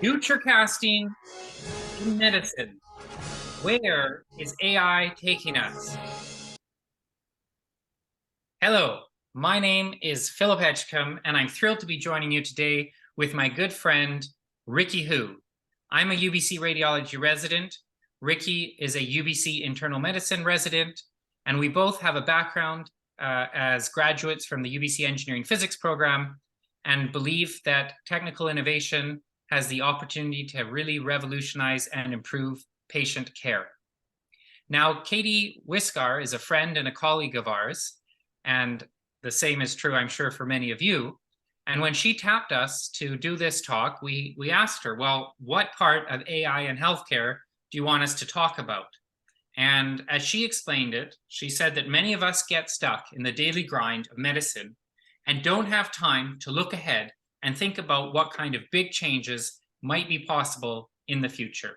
Futurecasting in medicine. Where is AI taking us? Hello, my name is Philip Edgecombe, and I'm thrilled to be joining you today with my good friend, Ricky Hu. I'm a UBC radiology resident. Ricky is a UBC internal medicine resident, and we both have a background as graduates from the UBC engineering physics program and believe that technical innovation has the opportunity to really revolutionize and improve patient care. Now, Katie Wiskar is a friend and a colleague of ours, and the same is true, I'm sure, for many of you. And when she tapped us to do this talk, we asked her, well, what part of AI in healthcare do you want us to talk about? And as she explained it, she said that many of us get stuck in the daily grind of medicine and don't have time to look ahead and think about what kind of big changes might be possible in the future.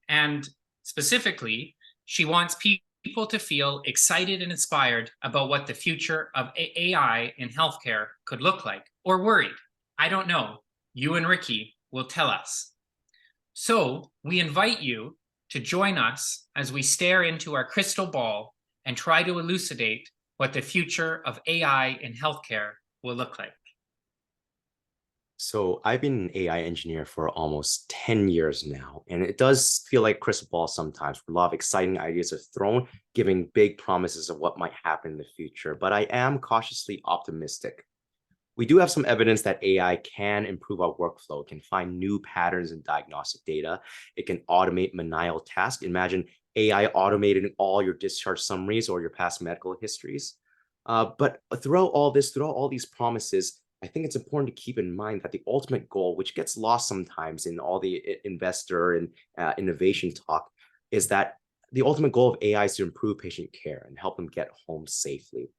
And specifically, she wants people to feel excited and inspired about what the future of AI in healthcare could look like, or worried. I don't know. You and Ricky will tell us. So we invite you to join us as we stare into our crystal ball and try to elucidate what the future of AI in healthcare will look like. So I've been an AI engineer for almost 10 years now, and it does feel like crystal ball sometimes. A lot of exciting ideas are thrown, giving big promises of what might happen in the future, but I am cautiously optimistic. We do have some evidence that AI can improve our workflow. It can find new patterns in diagnostic data. It can automate menial tasks. Imagine AI automating all your discharge summaries or your past medical histories. But throughout all this, throughout all these promises, I think it's important to keep in mind that the ultimate goal, which gets lost sometimes in all the investor and innovation talk, is that the ultimate goal of AI is to improve patient care and help them get home safely.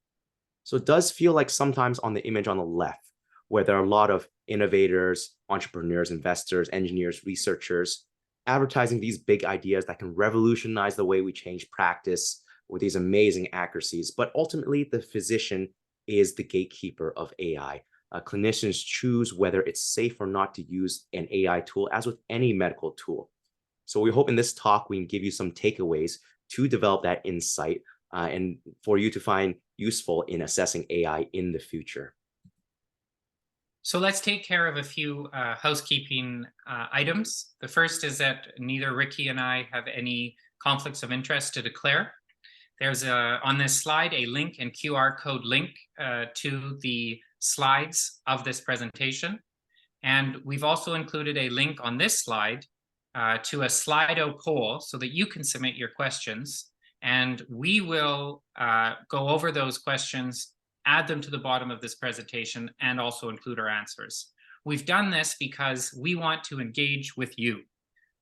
So it does feel like sometimes on the image on the left, where there are a lot of innovators, entrepreneurs, investors, engineers, researchers, advertising these big ideas that can revolutionize the way we change practice with these amazing accuracies. But ultimately, the physician is the gatekeeper of AI. Clinicians choose whether it's safe or not to use an AI tool, as with any medical tool. So we hope in this talk, we can give you some takeaways to develop that insight and for you to find useful in assessing AI in the future. So let's take care of a few housekeeping items. The first is that neither Ricky and I have any conflicts of interest to declare. There's on this slide a link and QR code link to the slides of this presentation. And we've also included a link on this slide to a Slido poll so that you can submit your questions. And we will go over those questions, add them to the bottom of this presentation, and also include our answers. We've done this because we want to engage with you.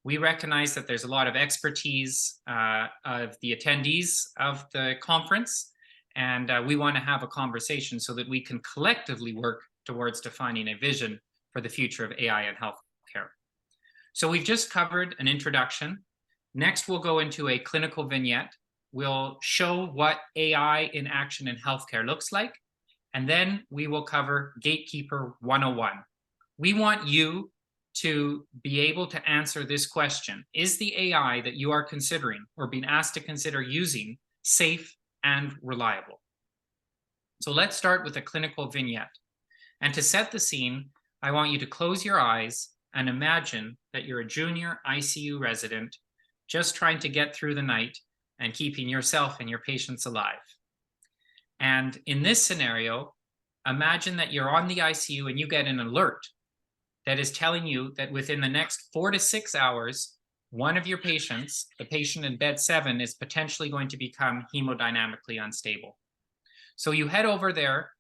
We recognize that there's a lot of expertise of the attendees of the conference, and we want to have a conversation so that we can collectively work towards defining a vision for the future of AI in healthcare. So we've just covered an introduction. Next, we'll go into a clinical vignette. We'll show what AI in action in healthcare looks like, and then we will cover Gatekeeper 101. We want you to be able to answer this question. Is the AI that you are considering or being asked to consider using safe and reliable? So let's start with a clinical vignette. And to set the scene, I want you to close your eyes and imagine that you're a junior ICU resident just trying to get through the night and keeping yourself and your patients alive. And in this scenario, imagine that you're on the ICU and you get an alert that is telling you that within the next 4 to 6 hours, one of your patients, the patient in bed 7, is potentially going to become hemodynamically unstable. So you head over there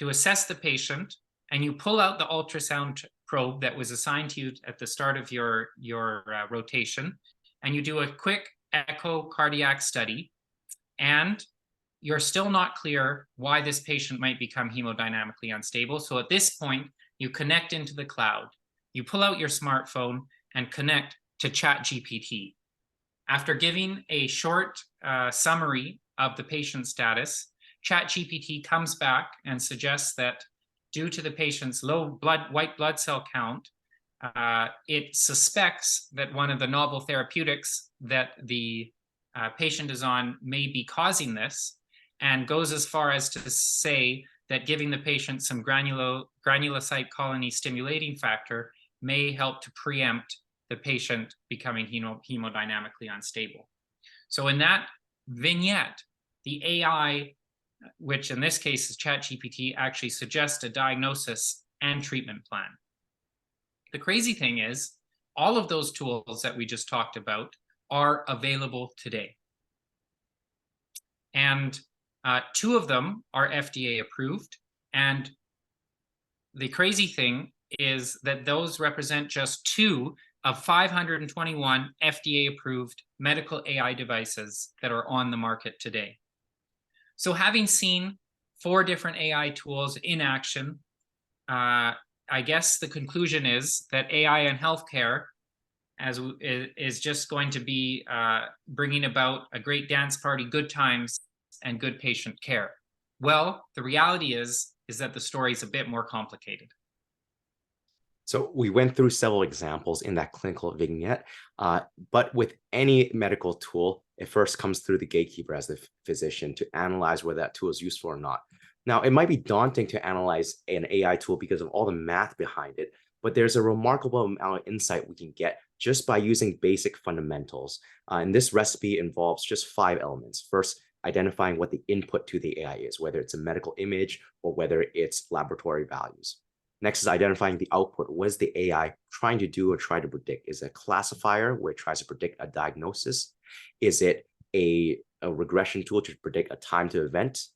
to assess the patient, and you pull out the ultrasound probe that was assigned to you at the start of your rotation, and you do a quick echocardiography study, and you're still not clear why this patient might become hemodynamically unstable. So at this point, you connect into the cloud. You pull out your smartphone and connect to ChatGPT. After giving a short summary of the patient status, ChatGPT comes back and suggests that due to the patient's low white blood cell count, it suspects that one of the novel therapeutics that the patient is on may be causing this, and goes as far as to say that giving the patient some granulocyte colony stimulating factor may help to preempt the patient becoming hemodynamically unstable. So in that vignette, the AI, which in this case is ChatGPT, actually suggests a diagnosis and treatment plan. The crazy thing is, all of those tools that we just talked about are available today. And 2 of them are FDA approved. And the crazy thing is that those represent just 2 of 521 FDA approved medical AI devices that are on the market today. So having seen 4 different AI tools in action, I guess the conclusion is that AI in healthcare is just going to be bringing about a great dance party, good times, and good patient care. Well, the reality is that the story is a bit more complicated. So we went through several examples in that clinical vignette, but with any medical tool, it first comes through the gatekeeper as the physician to analyze whether that tool is useful or not. Now, it might be daunting to analyze an AI tool because of all the math behind it, but there's a remarkable amount of insight we can get just by using basic fundamentals. And this recipe involves just 5 elements. First, identifying what the input to the AI is, whether it's a medical image or whether it's laboratory values. Next is identifying the output. What is the AI trying to do or try to predict? Is it a classifier where it tries to predict a diagnosis? Is it a regression tool to predict a time to event?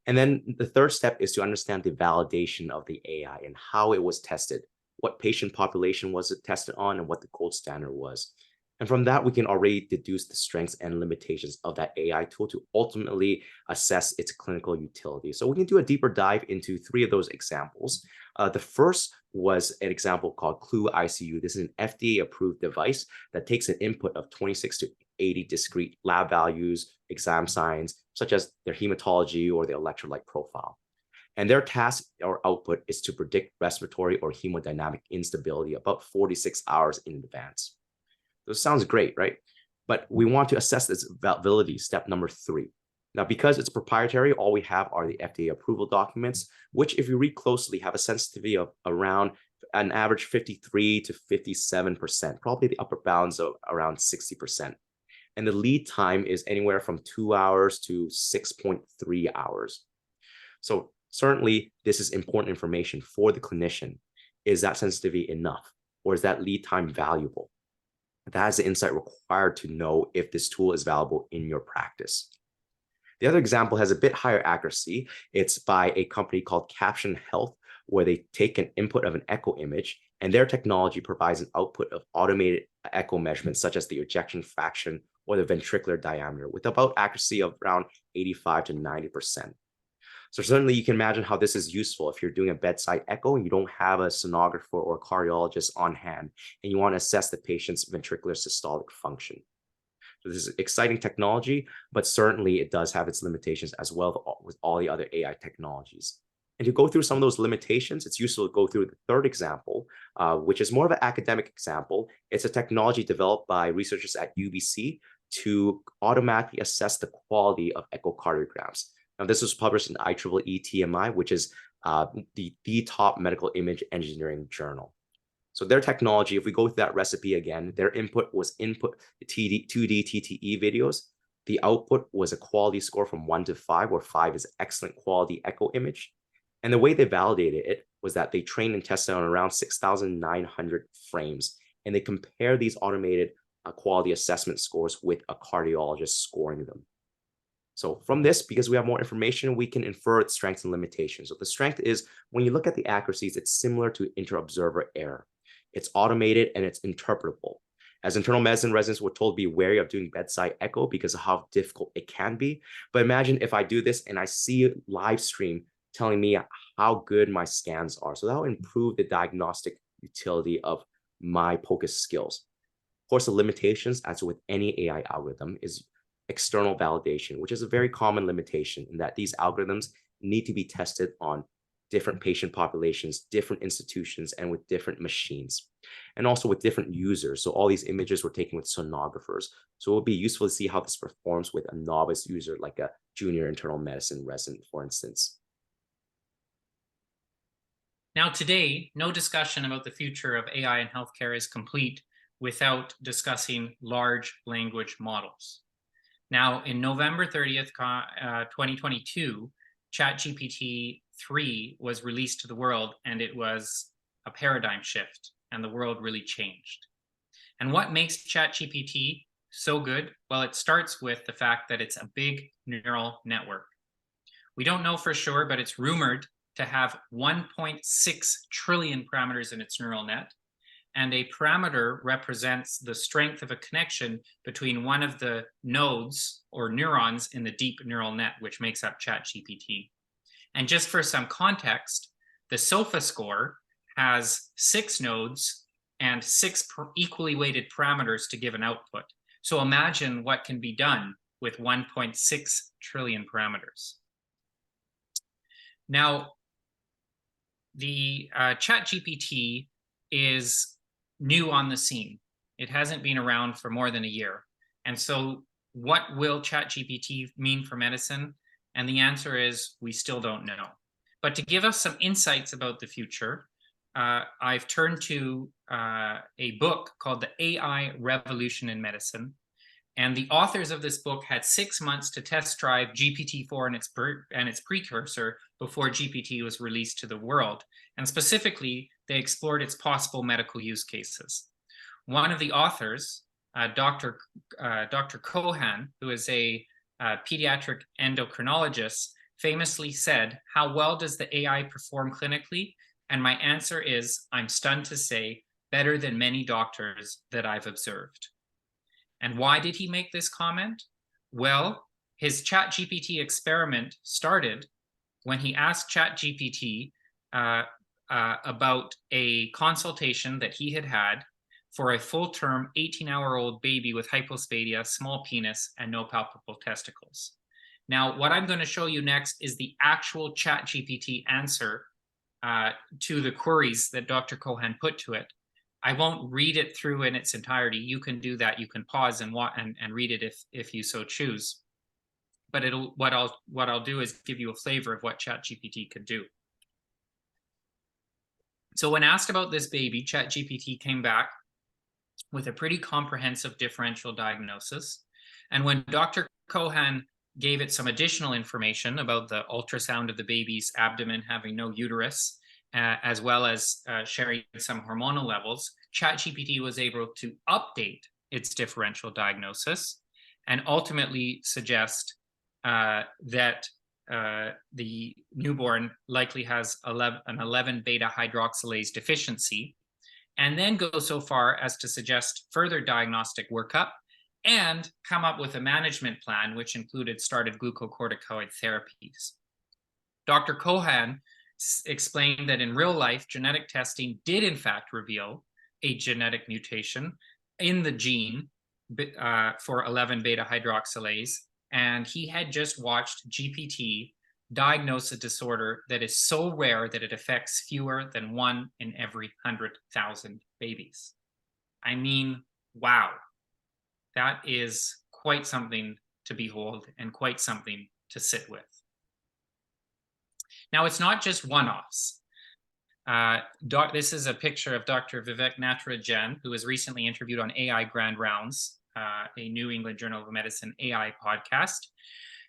And then the third step is to understand the validation of the AI and how it was tested. What patient population was it tested on and what the gold standard was. And from that, we can already deduce the strengths and limitations of that AI tool to ultimately assess its clinical utility. So we can do a deeper dive into 3 of those examples. The first was an example called Clue ICU. This is an FDA-approved device that takes an input of 26 to 80 discrete lab values, exam signs, such as their hematology or the electrolyte profile. And their task or output is to predict respiratory or hemodynamic instability about 46 hours in advance. This sounds great, right? But we want to assess this validity, step number 3. Now, because it's proprietary, all we have are the FDA approval documents, which if you read closely, have a sensitivity of around an average 53 to 57%, probably the upper bounds of around 60%. And the lead time is anywhere from 2 hours to 6.3 hours. So certainly, this is important information for the clinician. Is that sensitivity enough? Or is that lead time valuable? That is the insight required to know if this tool is valuable in your practice. The other example has a bit higher accuracy. It's by a company called Caption Health, where they take an input of an echo image, and their technology provides an output of automated echo measurements, such as the ejection fraction or the ventricular diameter, with about accuracy of around 85 to 90%. So certainly you can imagine how this is useful if you're doing a bedside echo and you don't have a sonographer or a cardiologist on hand, and you want to assess the patient's ventricular systolic function. So this is exciting technology, but certainly it does have its limitations as well with all the other AI technologies. And to go through some of those limitations, it's useful to go through the third example, which is more of an academic example. It's a technology developed by researchers at UBC to automatically assess the quality of echocardiograms. Now, this was published in IEEE TMI, which is the top medical image engineering journal. So their technology, if we go through that recipe again, their input was 2D TTE videos. The output was a quality score from 1 to 5, where 5 is excellent quality echo image. And the way they validated it was that they trained and tested on around 6,900 frames. And they compared these automated quality assessment scores with a cardiologist scoring them. So from this, because we have more information, we can infer its strengths and limitations. So the strength is when you look at the accuracies, it's similar to inter-observer error. It's automated and it's interpretable. As internal medicine residents, we're told to be wary of doing bedside echo because of how difficult it can be. But imagine if I do this and I see a live stream telling me how good my scans are. So that will improve the diagnostic utility of my POCUS skills. Of course, the limitations, as with any AI algorithm, is external validation, which is a very common limitation in that these algorithms need to be tested on different patient populations, different institutions, and with different machines. and also with different users. So all these images were taken with sonographers. So it would be useful to see how this performs with a novice user, like a junior internal medicine resident, for instance. Now, today, no discussion about the future of AI in healthcare is complete without discussing large language models. Now, in November 30th, 2022, ChatGPT 3 was released to the world, and it was a paradigm shift, and the world really changed. And what makes ChatGPT so good? Well, it starts with the fact that it's a big neural network. We don't know for sure, but it's rumored to have 1.6 trillion parameters in its neural net. And a parameter represents the strength of a connection between one of the nodes or neurons in the deep neural net, which makes up ChatGPT. And just for some context, the SOFA score has 6 nodes and 6 equally weighted parameters to give an output. So imagine what can be done with 1.6 trillion parameters. Now, the ChatGPT is new on the scene. It hasn't been around for more than a year. And so what will ChatGPT mean for medicine? And the answer is we still don't know. But to give us some insights about the future, I've turned to a book called The AI Revolution in Medicine. And the authors of this book had 6 months to test drive GPT-4 and its precursor before GPT was released to the world. And specifically, they explored its possible medical use cases. One of the authors, Dr. Cohan, who is a pediatric endocrinologist, famously said, "How well does the AI perform clinically?" And my answer is, I'm stunned to say, better than many doctors that I've observed. And why did he make this comment? Well, his ChatGPT experiment started when he asked ChatGPT about a consultation that he had for a full-term 18-hour-old baby with hypospadia, small penis, and no palpable testicles. Now, what I'm going to show you next is the actual ChatGPT answer to the queries that Dr. Cohan put to it. I won't read it through in its entirety. You can do that. You can pause and read it if you so choose. But what I'll do is give you a flavor of what ChatGPT could do. So when asked about this baby, ChatGPT came back with a pretty comprehensive differential diagnosis. And when Dr. Cohan gave it some additional information about the ultrasound of the baby's abdomen having no uterus, as well as sharing some hormonal levels, ChatGPT was able to update its differential diagnosis and ultimately suggest that the newborn likely has an 11 beta hydroxylase deficiency, and then go so far as to suggest further diagnostic workup and come up with a management plan, which included started glucocorticoid therapies. Dr. Cohan explained that in real life, genetic testing did in fact reveal a genetic mutation in the gene for 11 beta hydroxylase, and he had just watched GPT diagnose a disorder that is so rare that it affects fewer than 1 in every 100,000 babies. I mean, wow. That is quite something to behold and quite something to sit with. Now, it's not just one-offs. This is a picture of Dr. Vivek Natarajan, who was recently interviewed on AI Grand Rounds, a New England Journal of Medicine AI podcast.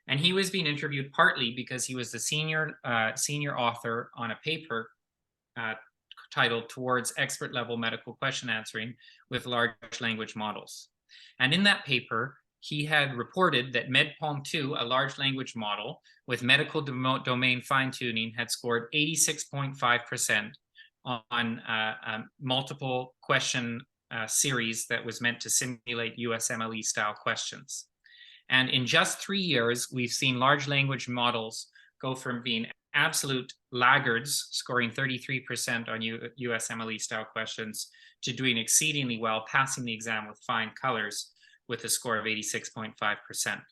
And he was being interviewed partly because he was the senior author on a paper titled Towards Expert Level Medical Question Answering with Large Language Models. And in that paper, he had reported that Med-PaLM 2, a large language model with medical domain fine-tuning, had scored 86.5% on a multiple question series that was meant to simulate USMLE style questions. And in just 3 years, we've seen large language models go from being absolute laggards, scoring 33% on USMLE style questions, to doing exceedingly well, passing the exam with flying colors with a score of 86.5%.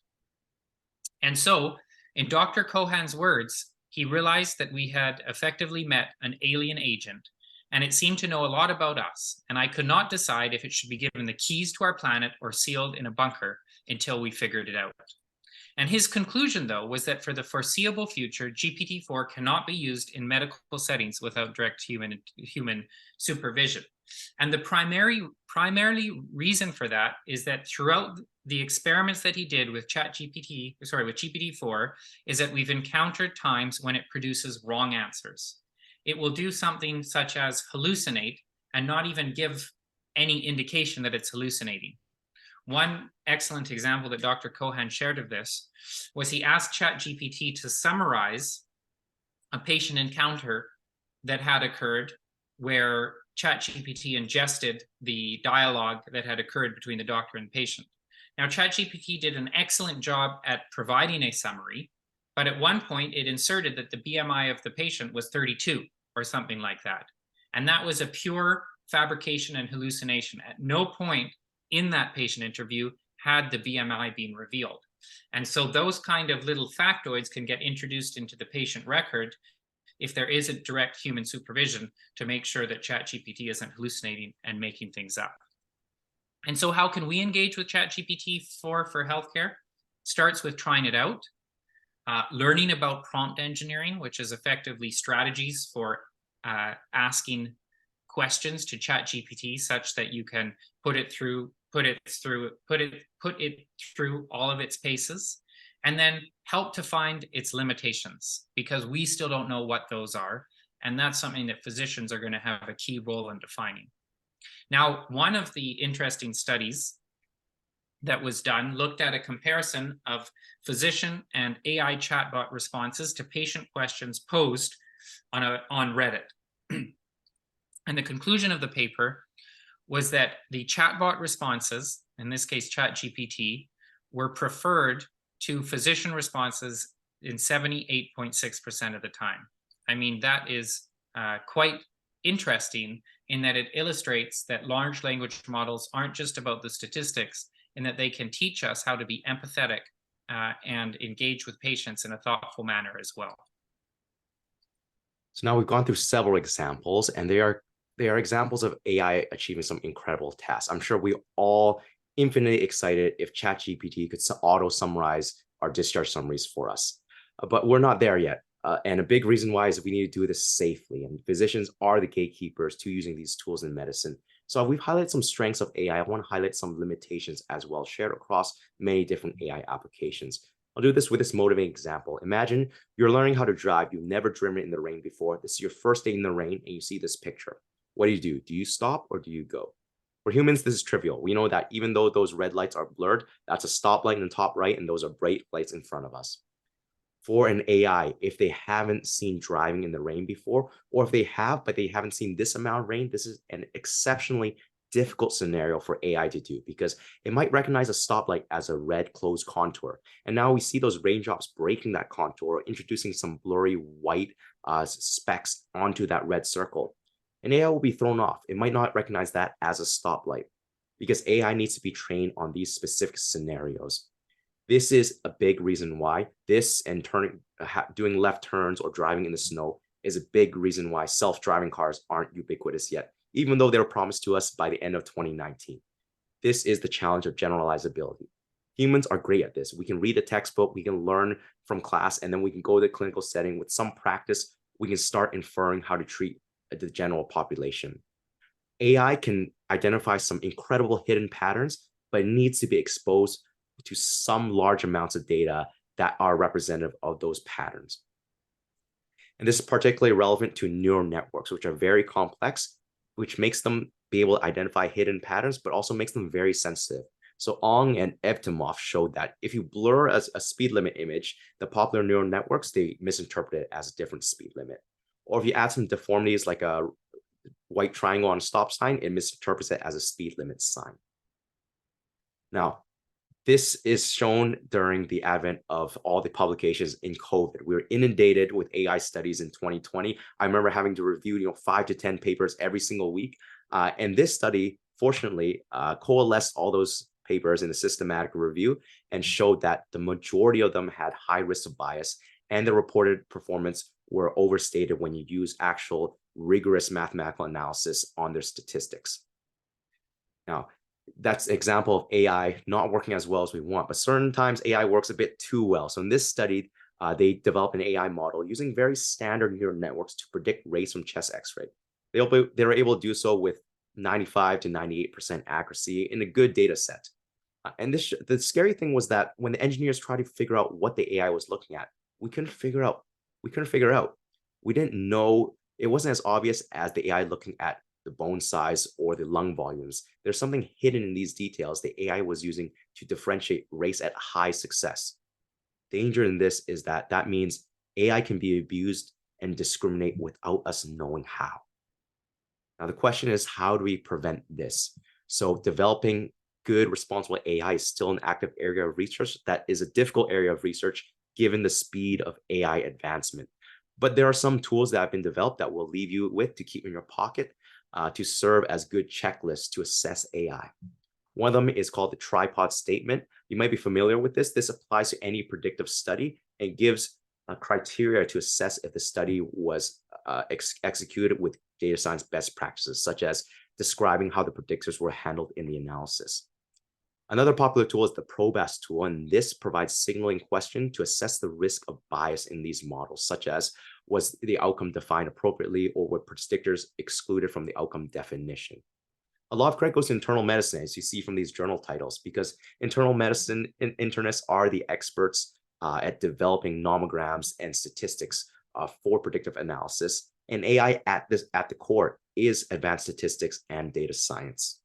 And so, in Dr. Cohan's words, he realized that we had effectively met an alien agent, and it seemed to know a lot about us, and I could not decide if it should be given the keys to our planet or sealed in a bunker until we figured it out. And his conclusion, though, was that for the foreseeable future, GPT-4 cannot be used in medical settings without direct human supervision. And the primarily reason for that is that throughout the experiments that he did with with GPT-4, is that we've encountered times when it produces wrong answers. It will do something such as hallucinate and not even give any indication that it's hallucinating. One excellent example that Dr. Cohan shared of this was he asked ChatGPT to summarize a patient encounter that had occurred where ChatGPT ingested the dialogue that had occurred between the doctor and patient. Now, ChatGPT did an excellent job at providing a summary, but at one point it inserted that the BMI of the patient was 32 or something like that. And that was a pure fabrication and hallucination. At no point in that patient interview had the BMI been revealed. And so those kind of little factoids can get introduced into the patient record if there isn't direct human supervision to make sure that ChatGPT isn't hallucinating and making things up. And so how can we engage with ChatGPT for healthcare? Starts with trying it out, learning about prompt engineering, which is effectively strategies for asking questions to ChatGPT such that you can put it through all of its paces, and then help to find its limitations, because we still don't know what those are. And that's something that physicians are going to have a key role in defining. Now, one of the interesting studies that was done looked at a comparison of physician and AI chatbot responses to patient questions posed on Reddit. And the conclusion of the paper was that the chatbot responses, in this case ChatGPT, were preferred to physician responses in 78.6% of the time. I mean, that is quite interesting in that it illustrates that large language models aren't just about the statistics, in that they can teach us how to be empathetic and engage with patients in a thoughtful manner as well. So now we've gone through several examples, and they are examples of AI achieving some incredible tasks. I'm sure we all infinitely excited if ChatGPT could auto summarize our discharge summaries for us, but we're not there yet. And a big reason why is we need to do this safely, and physicians are the gatekeepers to using these tools in medicine. So we've highlighted some strengths of AI. I want to highlight some limitations as well, shared across many different AI applications. I'll do this with this motivating example. Imagine you're learning how to drive. You've never driven in the rain before. This is your first day in the rain, and you see this picture. What do? Do you stop or do you go? For humans, this is trivial. We know that even though those red lights are blurred, that's a stoplight in the top right, and those are bright lights in front of us. For an AI, if they haven't seen driving in the rain before, or if they have, but they haven't seen this amount of rain, this is an exceptionally difficult scenario for AI to do, because it might recognize a stoplight as a red closed contour. And now we see those raindrops breaking that contour, introducing some blurry white specks onto that red circle. And AI will be thrown off. It might not recognize that as a stoplight, because AI needs to be trained on these specific scenarios. This is a big reason why this and doing left turns or driving in the snow is a big reason why self-driving cars aren't ubiquitous yet, even though they were promised to us by the end of 2019. This is the challenge of generalizability. Humans are great at this. We can read a textbook, we can learn from class, and then we can go to the clinical setting. With some practice, we can start inferring how to treat the general population. AI can identify some incredible hidden patterns, but it needs to be exposed to some large amounts of data that are representative of those patterns. And this is particularly relevant to neural networks, which are very complex, which makes them be able to identify hidden patterns, but also makes them very sensitive. So Ong and Evtimov showed that if you blur a speed limit image, the popular neural networks, they misinterpret it as a different speed limit. Or if you add some deformities like a white triangle on a stop sign, it misinterprets it as a speed limit sign. Now, this is shown during the advent of all the publications in COVID. We were inundated with AI studies in 2020. I remember having to review 5 to 10 papers every single week. And this study, fortunately, coalesced all those papers in a systematic review and showed that the majority of them had high risk of bias, and the reported performance were overstated when you use actual rigorous mathematical analysis on their statistics. Now, that's an example of AI not working as well as we want, but certain times AI works a bit too well. So in this study, they developed an AI model using very standard neural networks to predict race from chest X-ray. They were able to do so with 95 to 98% accuracy in a good data set. And the scary thing was that when the engineers tried to figure out what the AI was looking at, we couldn't figure out. We didn't know. It wasn't as obvious as the AI looking at the bone size or the lung volumes. There's something hidden in these details the AI was using to differentiate race at high success. Danger in this is that means AI can be abused and discriminate without us knowing how. Now, the question is, how do we prevent this? So developing good, responsible AI is still an active area of research that is a difficult area of research given the speed of AI advancement. But there are some tools that have been developed that we'll leave you with to keep in your pocket to serve as good checklists to assess AI. One of them is called the tripod statement. You might be familiar with this. This applies to any predictive study and gives a criteria to assess if the study was executed with data science best practices, such as describing how the predictors were handled in the analysis. Another popular tool is the PROBAS tool, and this provides signaling question to assess the risk of bias in these models, such as was the outcome defined appropriately or were predictors excluded from the outcome definition. A lot of credit goes to internal medicine, as you see from these journal titles, because internal medicine internists are the experts at developing nomograms and statistics for predictive analysis. And AI at the core is advanced statistics and data science.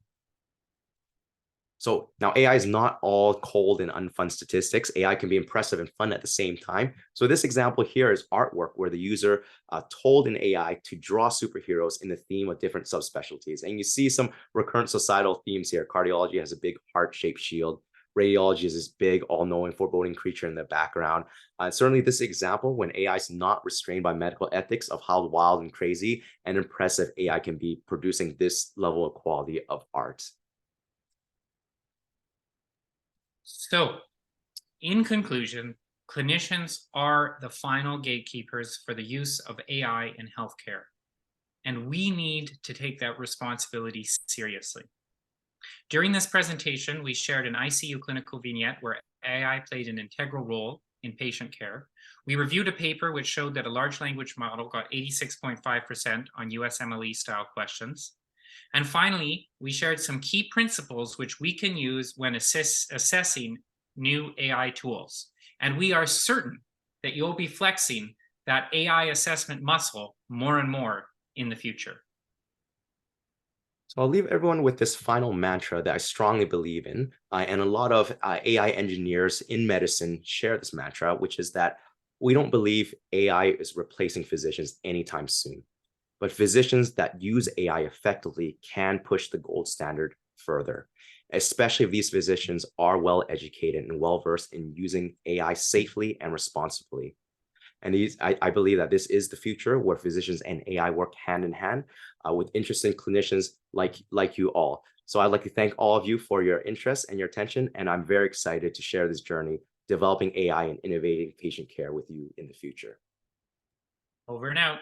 So now AI is not all cold and unfun statistics. AI can be impressive and fun at the same time. So this example here is artwork where the user told an AI to draw superheroes in the theme of different subspecialties. And you see some recurrent societal themes here. Cardiology has a big heart-shaped shield. Radiology is this big, all-knowing, foreboding creature in the background. Certainly this example, when AI is not restrained by medical ethics of how wild and crazy and impressive AI can be, producing this level of quality of art. So, in conclusion, clinicians are the final gatekeepers for the use of AI in healthcare, and we need to take that responsibility seriously. During this presentation, we shared an ICU clinical vignette where AI played an integral role in patient care. We reviewed a paper which showed that a large language model got 86.5% on USMLE style questions. And finally, we shared some key principles which we can use when assessing new AI tools. And we are certain that you'll be flexing that AI assessment muscle more and more in the future. So I'll leave everyone with this final mantra that I strongly believe in, and a lot of AI engineers in medicine share this mantra, which is that we don't believe AI is replacing physicians anytime soon. But physicians that use AI effectively can push the gold standard further, especially if these physicians are well educated and well versed in using AI safely and responsibly. And I believe that this is the future where physicians and AI work hand in hand with interesting clinicians like you all. So I'd like to thank all of you for your interest and your attention, and I'm very excited to share this journey developing AI and innovating patient care with you in the future. Over and out.